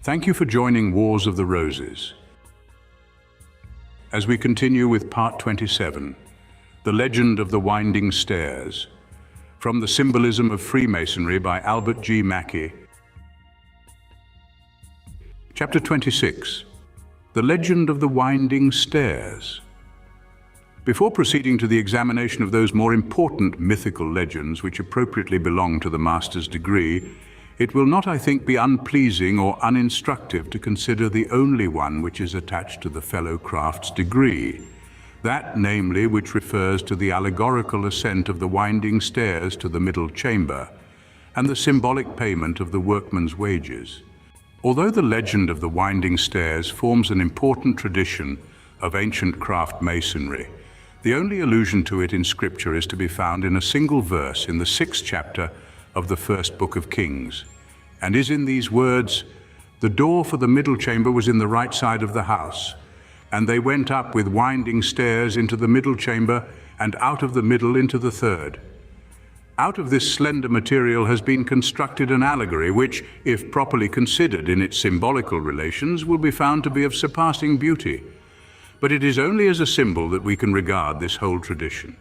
Thank you for joining Wars of the Roses. As we continue with Part 27, The Legend of the Winding Stairs, from the Symbolism of Freemasonry by Albert G. Mackey. Chapter 26, The Legend of the Winding Stairs. Before proceeding to the examination of those more important mythical legends which appropriately belong to the master's degree, it will not, I think, be unpleasing or uninstructive to consider the only one which is attached to the fellow craft's degree, that, namely, which refers to the allegorical ascent of the winding stairs to the middle chamber, and the symbolic payment of the workman's wages. Although the legend of the winding stairs forms an important tradition of ancient craft masonry, the only allusion to it in Scripture is to be found in a single verse in the 6th chapter of the first book of Kings, and is in these words, "The door for the middle chamber was in the right side of the house, and they went up with winding stairs into the middle chamber, and out of the middle into the third." Out of this slender material has been constructed an allegory which, if properly considered in its symbolical relations, will be found to be of surpassing beauty. But it is only as a symbol that we can regard this whole tradition.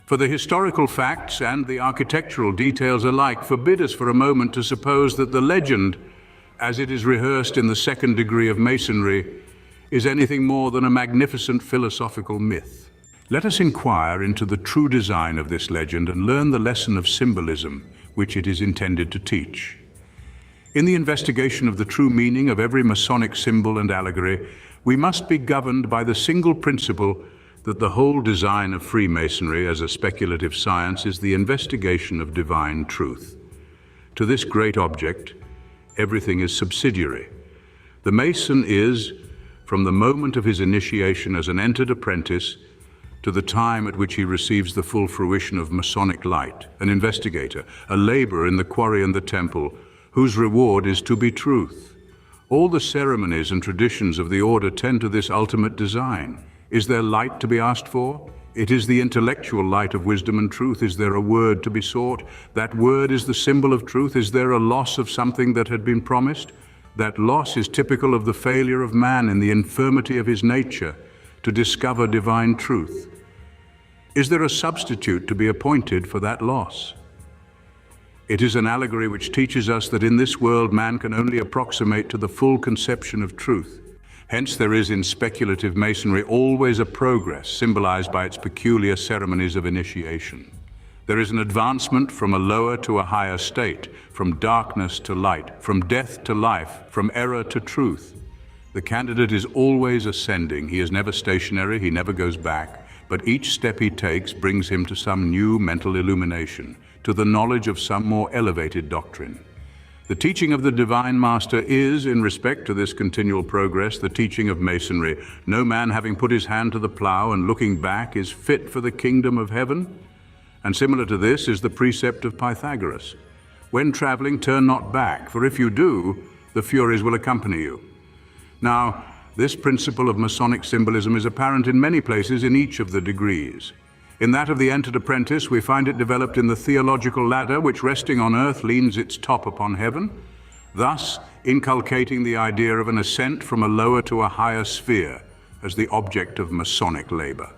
For the historical facts and the architectural details alike forbid us for a moment to suppose that the legend, as it is rehearsed in the second degree of Masonry, is anything more than a magnificent philosophical myth. Let us inquire into the true design of this legend and learn the lesson of symbolism which it is intended to teach. In the investigation of the true meaning of every Masonic symbol and allegory, we must be governed by the single principle that the whole design of Freemasonry as a speculative science is the investigation of divine truth. To this great object, everything is subsidiary. The Mason is, from the moment of his initiation as an entered apprentice to the time at which he receives the full fruition of Masonic light, an investigator, a laborer in the quarry and the temple, whose reward is to be truth. All the ceremonies and traditions of the order tend to this ultimate design. Is there light to be asked for? It is the intellectual light of wisdom and truth. Is there a word to be sought? That word is the symbol of truth. Is there a loss of something that had been promised? That loss is typical of the failure of man in the infirmity of his nature to discover divine truth. Is there a substitute to be appointed for that loss? It is an allegory which teaches us that in this world man can only approximate to the full conception of truth. Hence there is in speculative masonry always a progress symbolized by its peculiar ceremonies of initiation. There is an advancement from a lower to a higher state, from darkness to light, from death to life, from error to truth. The candidate is always ascending. He is never stationary, he never goes back, but each step he takes brings him to some new mental illumination, to the knowledge of some more elevated doctrine. The teaching of the Divine Master is, in respect to this continual progress, the teaching of Masonry. No man having put his hand to the plough and looking back is fit for the kingdom of heaven. And similar to this is the precept of Pythagoras. When traveling, turn not back, for if you do, the Furies will accompany you. Now, this principle of Masonic symbolism is apparent in many places in each of the degrees. In that of the entered apprentice, we find it developed in the theological ladder, which resting on earth leans its top upon heaven, thus inculcating the idea of an ascent from a lower to a higher sphere as the object of Masonic labor.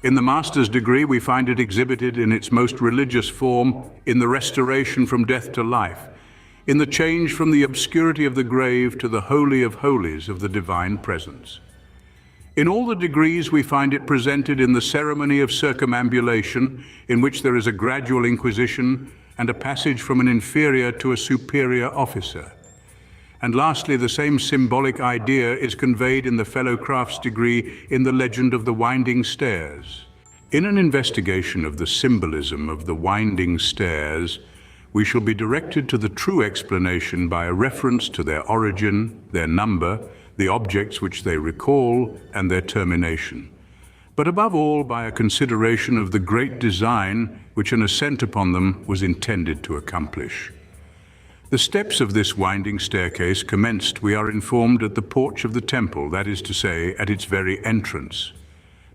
In the master's degree, we find it exhibited in its most religious form in the restoration from death to life, in the change from the obscurity of the grave to the holy of holies of the divine presence. In all the degrees, we find it presented in the ceremony of circumambulation, in which there is a gradual inquisition and a passage from an inferior to a superior officer. And lastly, the same symbolic idea is conveyed in the fellow craft's degree in the legend of the winding stairs. In an investigation of the symbolism of the winding stairs, we shall be directed to the true explanation by a reference to their origin, their number, the objects which they recall, and their termination. But above all, by a consideration of the great design which an ascent upon them was intended to accomplish. The steps of this winding staircase commenced, we are informed, at the porch of the temple, that is to say, at its very entrance.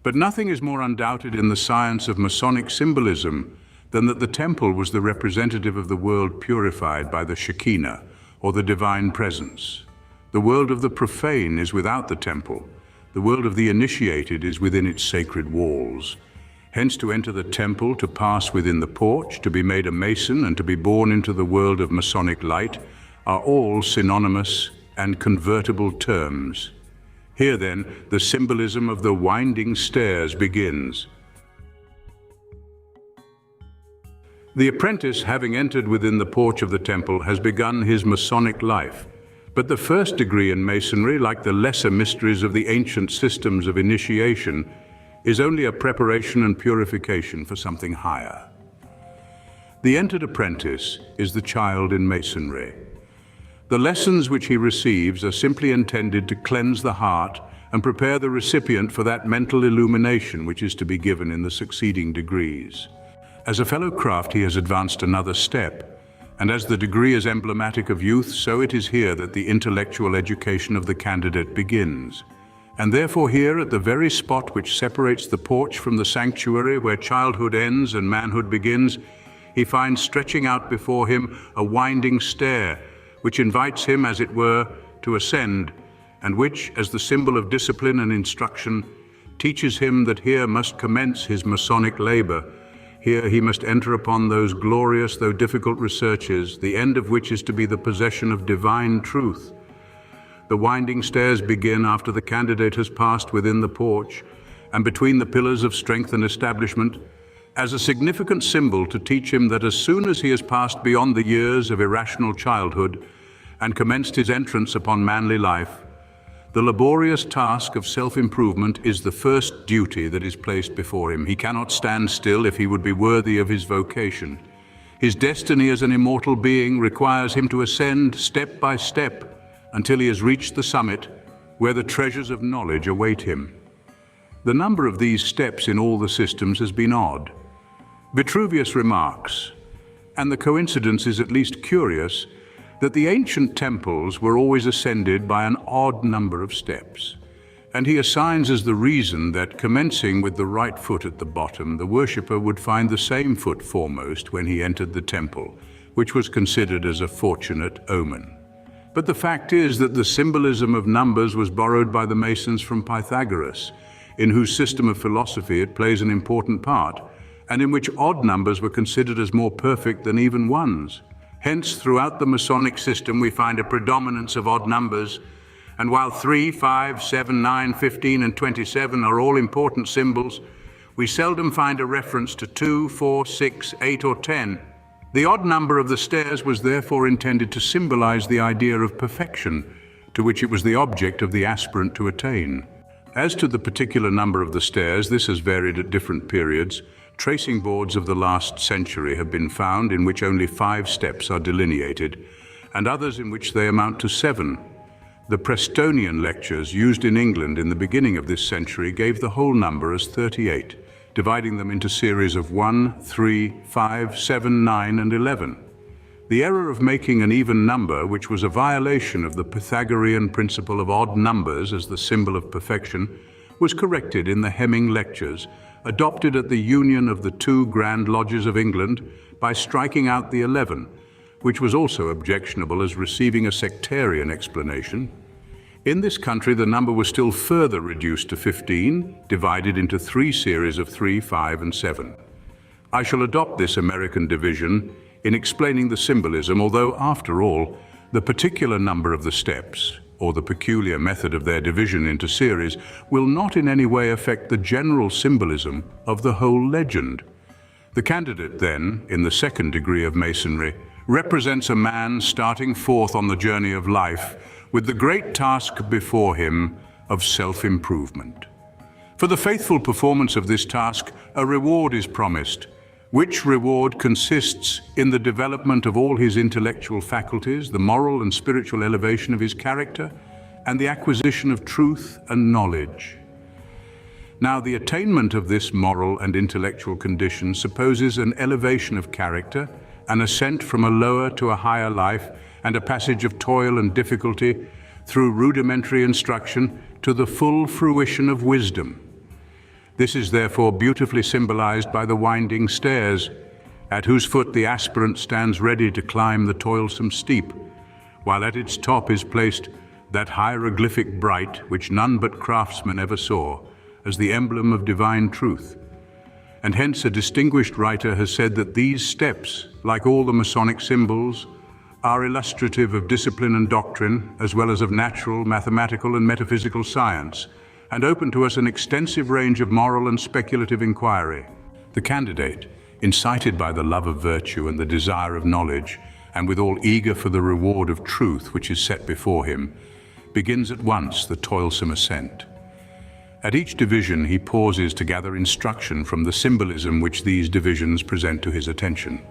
But nothing is more undoubted in the science of Masonic symbolism than that the temple was the representative of the world purified by the Shekinah, or the divine presence. The world of the profane is without the temple. The world of the initiated is within its sacred walls. Hence, to enter the temple, to pass within the porch, to be made a Mason, and to be born into the world of Masonic light are all synonymous and convertible terms. Here then, the symbolism of the winding stairs begins. The apprentice, having entered within the porch of the temple, has begun his Masonic life. But the first degree in Masonry, like the lesser mysteries of the ancient systems of initiation, is only a preparation and purification for something higher. The entered apprentice is the child in Masonry. The lessons which he receives are simply intended to cleanse the heart and prepare the recipient for that mental illumination which is to be given in the succeeding degrees. As a fellow craft, he has advanced another step, and as the degree is emblematic of youth, so it is here that the intellectual education of the candidate begins. And therefore here, at the very spot which separates the porch from the sanctuary, where childhood ends and manhood begins, he finds stretching out before him a winding stair, which invites him, as it were, to ascend, and which, as the symbol of discipline and instruction, teaches him that here must commence his Masonic labor. Here he must enter upon those glorious though difficult researches, the end of which is to be the possession of divine truth. The winding stairs begin after the candidate has passed within the porch and between the pillars of strength and establishment, as a significant symbol to teach him that as soon as he has passed beyond the years of irrational childhood and commenced his entrance upon manly life, the laborious task of self-improvement is the first duty that is placed before him. He cannot stand still if he would be worthy of his vocation. His destiny as an immortal being requires him to ascend step by step until he has reached the summit, where the treasures of knowledge await him. The number of these steps in all the systems has been odd. Vitruvius remarks, and the coincidence is at least curious, that the ancient temples were always ascended by an odd number of steps. And he assigns as the reason that, commencing with the right foot at the bottom, the worshipper would find the same foot foremost when he entered the temple, which was considered as a fortunate omen. But the fact is that the symbolism of numbers was borrowed by the Masons from Pythagoras, in whose system of philosophy it plays an important part, and in which odd numbers were considered as more perfect than even ones. Hence, throughout the Masonic system, we find a predominance of odd numbers, and while 3, 5, 7, 9, 15, and 27 are all important symbols, we seldom find a reference to 2, 4, 6, 8, or 10. The odd number of the stairs was therefore intended to symbolize the idea of perfection, to which it was the object of the aspirant to attain. As to the particular number of the stairs, this has varied at different periods. Tracing boards of the last century have been found in which only 5 steps are delineated, and others in which they amount to 7. The Prestonian lectures used in England in the beginning of this century gave the whole number as 38, dividing them into series of 1, 3, 5, 7, 9, and 11. The error of making an even number, which was a violation of the Pythagorean principle of odd numbers as the symbol of perfection, was corrected in the Hemming lectures, adopted at the union of the 2 Grand Lodges of England, by striking out the 11, which was also objectionable as receiving a sectarian explanation. In this country, the number was still further reduced to 15, divided into 3 series of 3, 5, and 7. I shall adopt this American division in explaining the symbolism, although, after all, the particular number of the steps, or the peculiar method of their division into series, will not in any way affect the general symbolism of the whole legend. The candidate, then, in the second degree of Masonry, represents a man starting forth on the journey of life with the great task before him of self-improvement. For the faithful performance of this task, a reward is promised, which reward consists in the development of all his intellectual faculties, the moral and spiritual elevation of his character, and the acquisition of truth and knowledge. Now, the attainment of this moral and intellectual condition supposes an elevation of character, an ascent from a lower to a higher life, and a passage of toil and difficulty through rudimentary instruction to the full fruition of wisdom. This is therefore beautifully symbolized by the winding stairs, at whose foot the aspirant stands ready to climb the toilsome steep, while at its top is placed that hieroglyphic bright which none but craftsmen ever saw, as the emblem of divine truth. And hence a distinguished writer has said that these steps, like all the Masonic symbols, are illustrative of discipline and doctrine, as well as of natural, mathematical, and metaphysical science, and open to us an extensive range of moral and speculative inquiry. The candidate, incited by the love of virtue and the desire of knowledge, and withal eager for the reward of truth which is set before him, begins at once the toilsome ascent. At each division he pauses to gather instruction from the symbolism which these divisions present to his attention.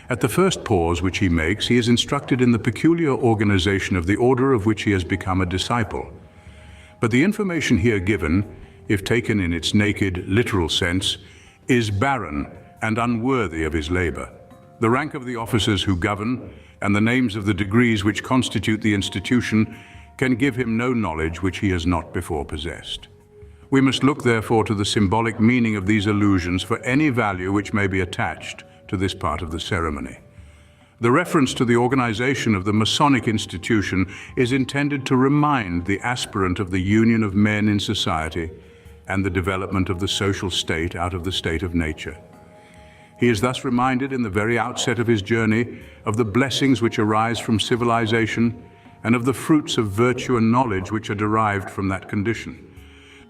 At the first pause which he makes, he is instructed in the peculiar organization of the order of which he has become a disciple. But the information here given, if taken in its naked, literal sense, is barren and unworthy of his labor. The rank of the officers who govern and the names of the degrees which constitute the institution can give him no knowledge which he has not before possessed. We must look therefore to the symbolic meaning of these allusions for any value which may be attached to this part of the ceremony. The reference to the organization of the Masonic institution is intended to remind the aspirant of the union of men in society and the development of the social state out of the state of nature. He is thus reminded in the very outset of his journey of the blessings which arise from civilization and of the fruits of virtue and knowledge which are derived from that condition.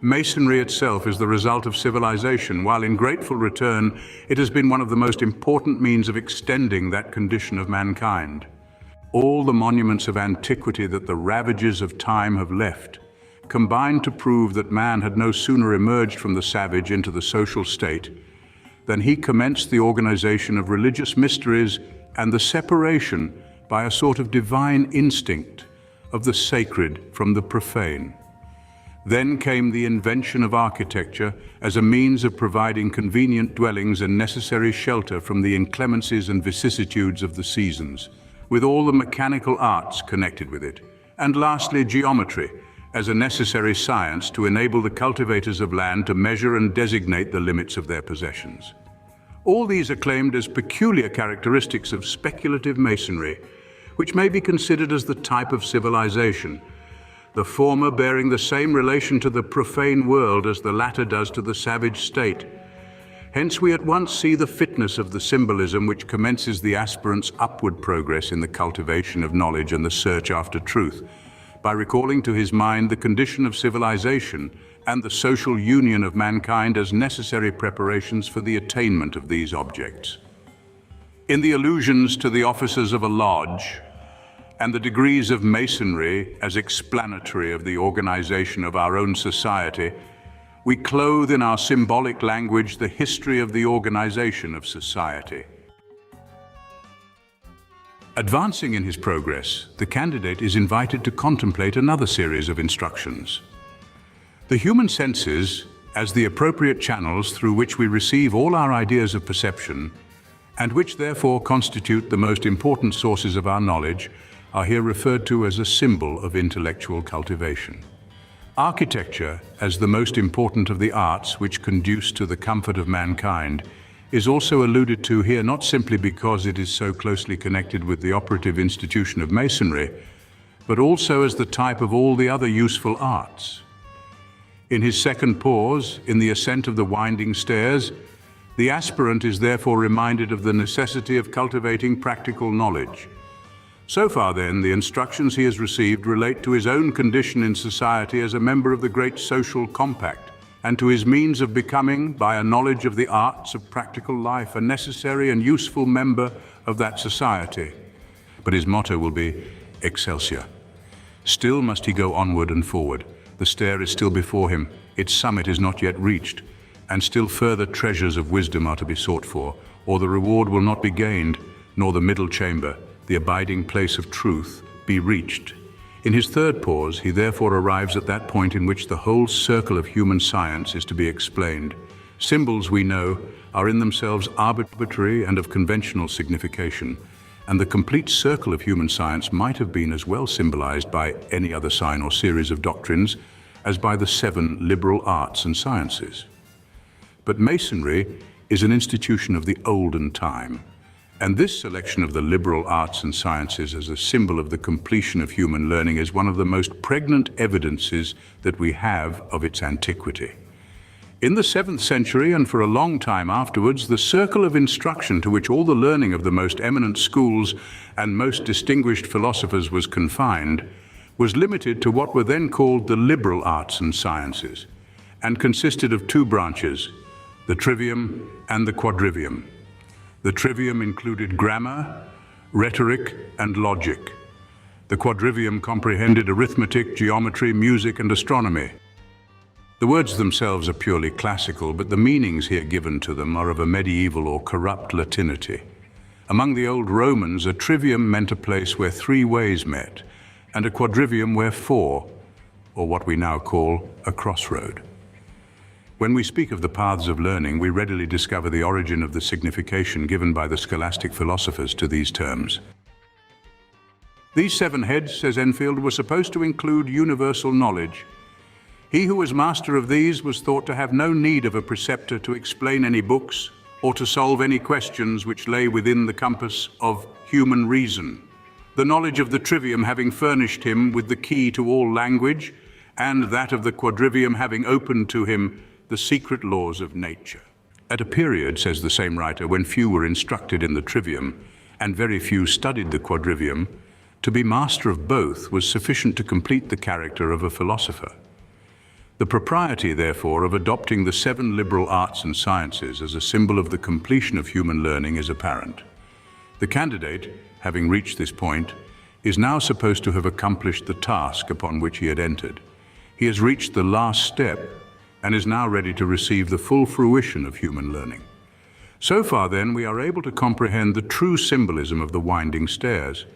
Masonry itself is the result of civilization, while in grateful return it has been one of the most important means of extending that condition of mankind. All the monuments of antiquity that the ravages of time have left combine to prove that man had no sooner emerged from the savage into the social state than he commenced the organization of religious mysteries and the separation by a sort of divine instinct of the sacred from the profane. Then came the invention of architecture as a means of providing convenient dwellings and necessary shelter from the inclemencies and vicissitudes of the seasons, with all the mechanical arts connected with it. And lastly, geometry, as a necessary science to enable the cultivators of land to measure and designate the limits of their possessions. All these are claimed as peculiar characteristics of speculative masonry, which may be considered as the type of civilization, the former bearing the same relation to the profane world as the latter does to the savage state. Hence we at once see the fitness of the symbolism which commences the aspirant's upward progress in the cultivation of knowledge and the search after truth, by recalling to his mind the condition of civilization and the social union of mankind as necessary preparations for the attainment of these objects. In the allusions to the officers of a lodge, and the degrees of masonry as explanatory of the organization of our own society, we clothe in our symbolic language the history of the organization of society. Advancing in his progress, the candidate is invited to contemplate another series of instructions. The human senses, as the appropriate channels through which we receive all our ideas of perception, and which therefore constitute the most important sources of our knowledge, are here referred to as a symbol of intellectual cultivation. Architecture, as the most important of the arts which conduce to the comfort of mankind, is also alluded to here not simply because it is so closely connected with the operative institution of masonry, but also as the type of all the other useful arts. In his second pause, in the ascent of the winding stairs, the aspirant is therefore reminded of the necessity of cultivating practical knowledge. So far then, the instructions he has received relate to his own condition in society as a member of the great social compact, and to his means of becoming, by a knowledge of the arts of practical life, a necessary and useful member of that society. But his motto will be Excelsior. Still must he go onward and forward. The stair is still before him, its summit is not yet reached, and still further treasures of wisdom are to be sought for, or the reward will not be gained, nor the middle chamber, the abiding place of truth, be reached. In his third pause, he therefore arrives at that point in which the whole circle of human science is to be explained. Symbols, we know, are in themselves arbitrary and of conventional signification, and the complete circle of human science might have been as well symbolized by any other sign or series of doctrines as by the 7 liberal arts and sciences. But Masonry is an institution of the olden time, And this selection of the liberal arts and sciences as a symbol of the completion of human learning is one of the most pregnant evidences that we have of its antiquity. In the 7th century and for a long time afterwards, the circle of instruction to which all the learning of the most eminent schools and most distinguished philosophers was confined was limited to what were then called the liberal arts and sciences, and consisted of two branches, the trivium and the quadrivium. The trivium included grammar, rhetoric, and logic. The quadrivium comprehended arithmetic, geometry, music, and astronomy. The words themselves are purely classical, but the meanings here given to them are of a medieval or corrupt Latinity. Among the old Romans, a trivium meant a place where 3 ways met, and a quadrivium where 4, or what we now call a crossroad. When we speak of the paths of learning, we readily discover the origin of the signification given by the scholastic philosophers to these terms. These 7 heads, says Enfield, were supposed to include universal knowledge. He who was master of these was thought to have no need of a preceptor to explain any books or to solve any questions which lay within the compass of human reason, the knowledge of the trivium having furnished him with the key to all language, and that of the quadrivium having opened to him the secret laws of nature. At a period, says the same writer, when few were instructed in the trivium and very few studied the quadrivium, to be master of both was sufficient to complete the character of a philosopher. The propriety, therefore, of adopting the 7 liberal arts and sciences as a symbol of the completion of human learning is apparent. The candidate, having reached this point, is now supposed to have accomplished the task upon which he had entered. He has reached the last step and is now ready to receive the full fruition of human learning. So far, then, we are able to comprehend the true symbolism of the winding stairs.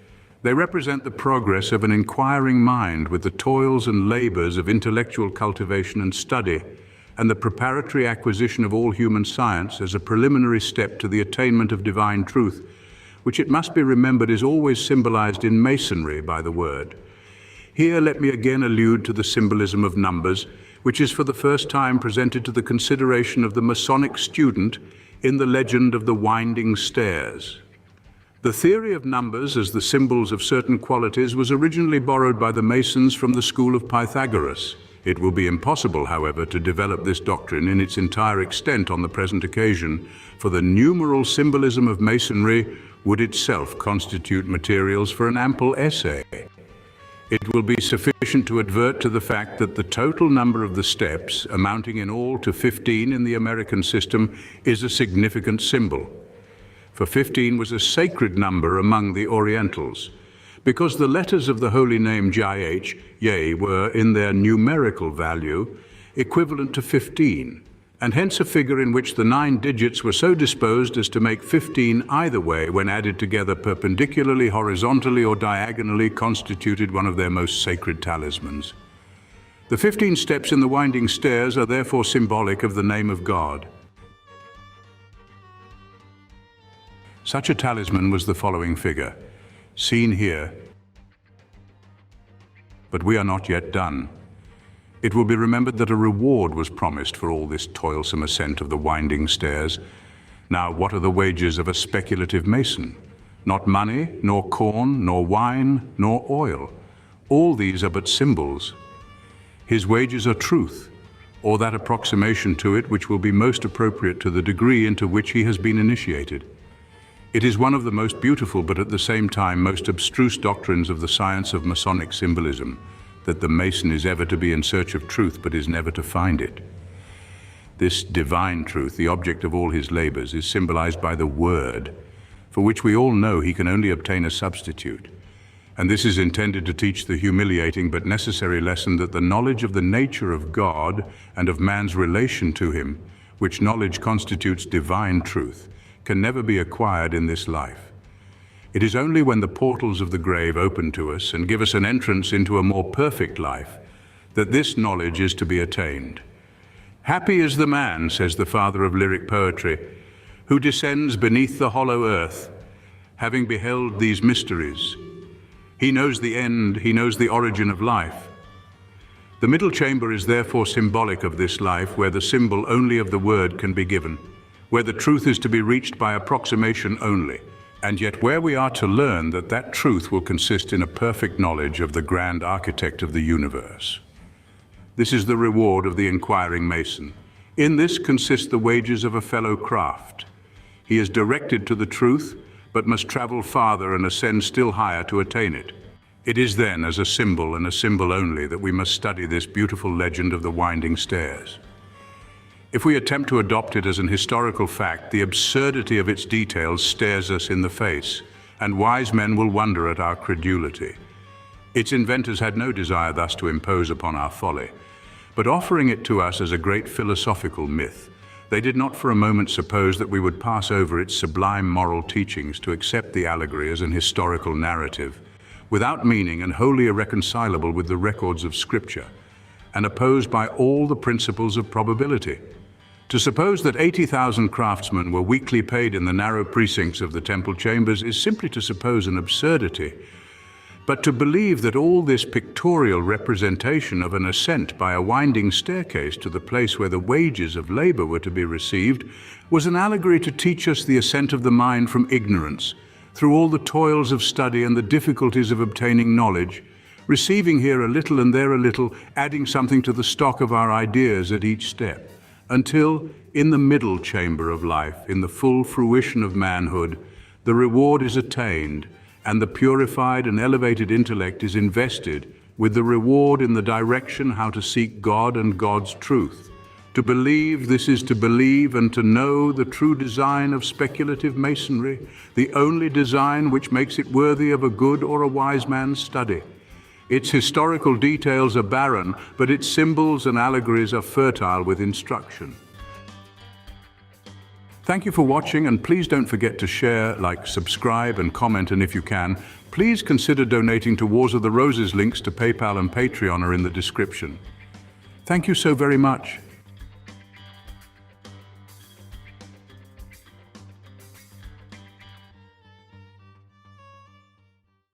They represent the progress of an inquiring mind with the toils and labors of intellectual cultivation and study, and the preparatory acquisition of all human science as a preliminary step to the attainment of divine truth, which it must be remembered is always symbolized in Masonry by the word. Here let me again allude to the symbolism of numbers, which is for the first time presented to the consideration of the Masonic student in the legend of the winding stairs. The theory of numbers as the symbols of certain qualities was originally borrowed by the Masons from the school of Pythagoras. It will be impossible, however, to develop this doctrine in its entire extent on the present occasion, for the numeral symbolism of Masonry would itself constitute materials for an ample essay. It will be sufficient to advert to the fact that the total number of the steps, amounting in all to 15 in the American system, is a significant symbol. For 15 was a sacred number among the Orientals, because the letters of the holy name JH, Yeh, were in their numerical value equivalent to 15, and hence a figure in which the 9 digits were so disposed as to make 15 either way when added together perpendicularly, horizontally, or diagonally constituted one of their most sacred talismans. The 15 steps in the winding stairs are therefore symbolic of the name of God. Such a talisman was the following figure, seen here. But we are not yet done. It will be remembered that a reward was promised for all this toilsome ascent of the winding stairs. Now, what are the wages of a speculative mason? Not money, nor corn, nor wine, nor oil. All these are but symbols. His wages are truth, or that approximation to it which will be most appropriate to the degree into which he has been initiated. It is one of the most beautiful but at the same time most abstruse doctrines of the science of Masonic symbolism, that the Mason is ever to be in search of truth but is never to find it. This divine truth, the object of all his labors, is symbolized by the Word, for which we all know he can only obtain a substitute. And this is intended to teach the humiliating but necessary lesson that the knowledge of the nature of God and of man's relation to him, which knowledge constitutes divine truth, can never be acquired in this life. It is only when the portals of the grave open to us and give us an entrance into a more perfect life that this knowledge is to be attained. Happy is the man, says the father of lyric poetry, who descends beneath the hollow earth, having beheld these mysteries. He knows the end, he knows the origin of life. The middle chamber is therefore symbolic of this life, where the symbol only of the word can be given, where the truth is to be reached by approximation only, And yet where we are to learn that truth will consist in a perfect knowledge of the grand architect of the universe. This is the reward of the inquiring Mason. In this consists the wages of a fellow craft. He is directed to the truth, but must travel farther and ascend still higher to attain it. It is then as a symbol and a symbol only that we must study this beautiful legend of the winding stairs. If we attempt to adopt it as an historical fact, the absurdity of its details stares us in the face, and wise men will wonder at our credulity. Its inventors had no desire thus to impose upon our folly, but offering it to us as a great philosophical myth, they did not for a moment suppose that we would pass over its sublime moral teachings to accept the allegory as an historical narrative, without meaning and wholly irreconcilable with the records of Scripture, and opposed by all the principles of probability. To suppose that 80,000 craftsmen were weekly paid in the narrow precincts of the temple chambers is simply to suppose an absurdity. But to believe that all this pictorial representation of an ascent by a winding staircase to the place where the wages of labor were to be received was an allegory to teach us the ascent of the mind from ignorance, through all the toils of study and the difficulties of obtaining knowledge, receiving here a little and there a little, adding something to the stock of our ideas at each step, until, in the middle chamber of life, in the full fruition of manhood, the reward is attained, and the purified and elevated intellect is invested with the reward in the direction how to seek God and God's truth. To believe, this is to believe and to know the true design of speculative masonry, the only design which makes it worthy of a good or a wise man's study. Its historical details are barren, but its symbols and allegories are fertile with instruction. Thank you for watching, and please don't forget to share, like, subscribe, and comment, and if you can, please consider donating to Wars of the Roses. Links to PayPal and Patreon are in the description. Thank you so very much.